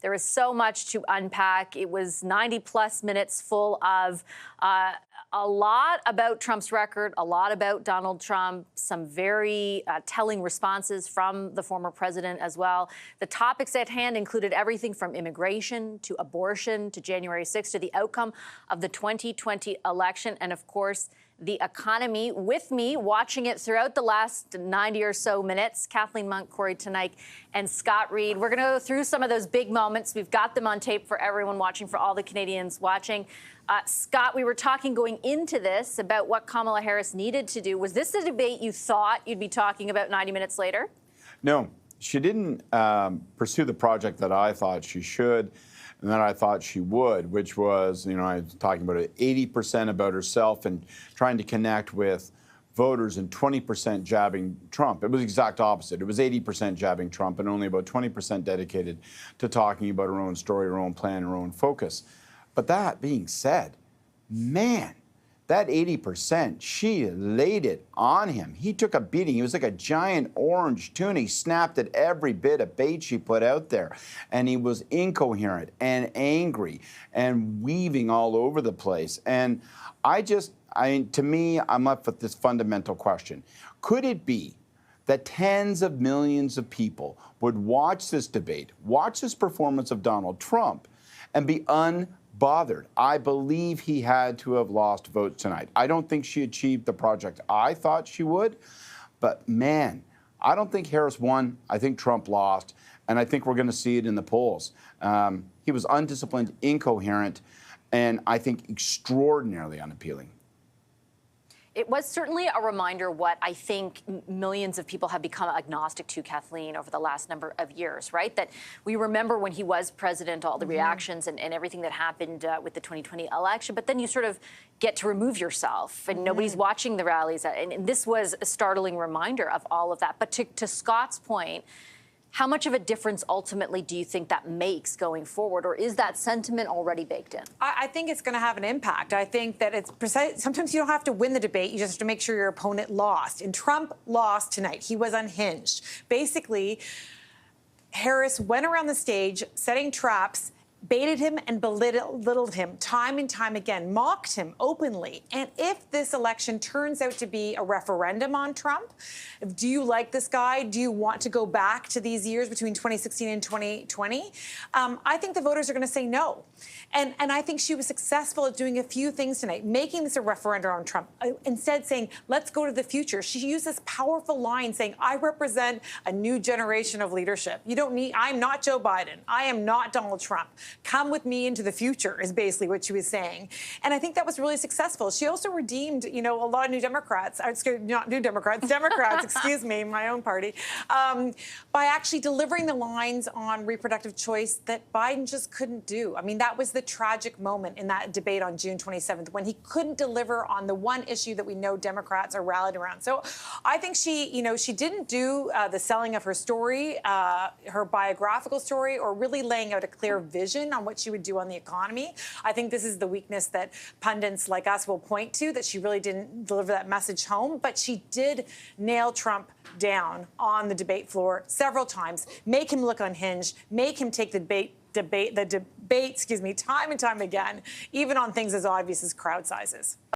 There is so much to unpack. It was 90-plus minutes full of a lot about Trump's record, a lot about Donald Trump, some very telling responses from the former president as well. The topics at hand included everything from immigration to abortion to January 6th to the outcome of the 2020 election and, of course, the economy. With me, watching it throughout the last 90 or so minutes, Kathleen Monk, Corey Tenike, and Scott Reed. We're going to go through some of those big moments. We've got them on tape for everyone watching, for all the Canadians watching. Scott, we were talking going into this about what Kamala Harris needed to do. Was this a debate you thought you'd be talking about 90 minutes later? No, she didn't pursue the project that I thought she should and that I thought she would, which was, I was talking about it, 80% about herself and trying to connect with voters and 20% jabbing Trump. It was the exact opposite. It was 80% jabbing Trump and only about 20% dedicated to talking about her own story, her own plan, her own focus. But that being said, man, that 80%, she laid it on him. He took a beating. He was like a giant orange tuna. He snapped at every bit of bait she put out there. And he was incoherent and angry and weaving all over the place. And to me, I'm left with this fundamental question. Could it be that tens of millions of people would watch this debate, watch this performance of Donald Trump, and be unbothered? I believe he had to have lost votes tonight. I don't think she achieved the project I thought she would, but man, I don't think Harris won. I think Trump lost, and I think we're going to see it in the polls. He was undisciplined, incoherent, and I think extraordinarily unappealing. It was certainly a reminder what I think millions of people have become agnostic to, Kathleen, over the last number of years, right? That we remember when he was president, all the reactions and everything that happened with the 2020 election, but then you sort of get to remove yourself and nobody's watching the rallies. And this was a startling reminder of all of that. But to Scott's point, how much of a difference ultimately do you think that makes going forward, or is that sentiment already baked in? I think it's going to have an impact. I think that it's precise. Sometimes you don't have to win the debate. You just have to make sure your opponent lost. And Trump lost tonight. He was unhinged. Basically, Harris went around the stage setting traps, baited him and belittled him time and time again, mocked him openly. And if this election turns out to be a referendum on Trump, do you like this guy? Do you want to go back to these years between 2016 and 2020? I think the voters are going to say no. And I think she was successful at doing a few things tonight, making this a referendum on Trump, instead saying, let's go to the future. She used this powerful line saying, I represent a new generation of leadership. I'm not Joe Biden. I am not Donald Trump. Come with me into the future is basically what she was saying. And I think that was really successful. She also redeemed, a lot of new Democrats, not new Democrats, Democrats, excuse me, my own party, by actually delivering the lines on reproductive choice that Biden just couldn't do. I mean, that was the tragic moment in that debate on June 27th, when he couldn't deliver on the one issue that we know Democrats are rallied around. So I think she didn't do the selling of her story, her biographical story, or really laying out a clear vision on what she would do on the economy. I think this is the weakness that pundits like us will point to, that she really didn't deliver that message home. But she did nail Trump down on the debate floor several times, make him look unhinged, make him take the debate, time and time again, even on things as obvious as crowd sizes.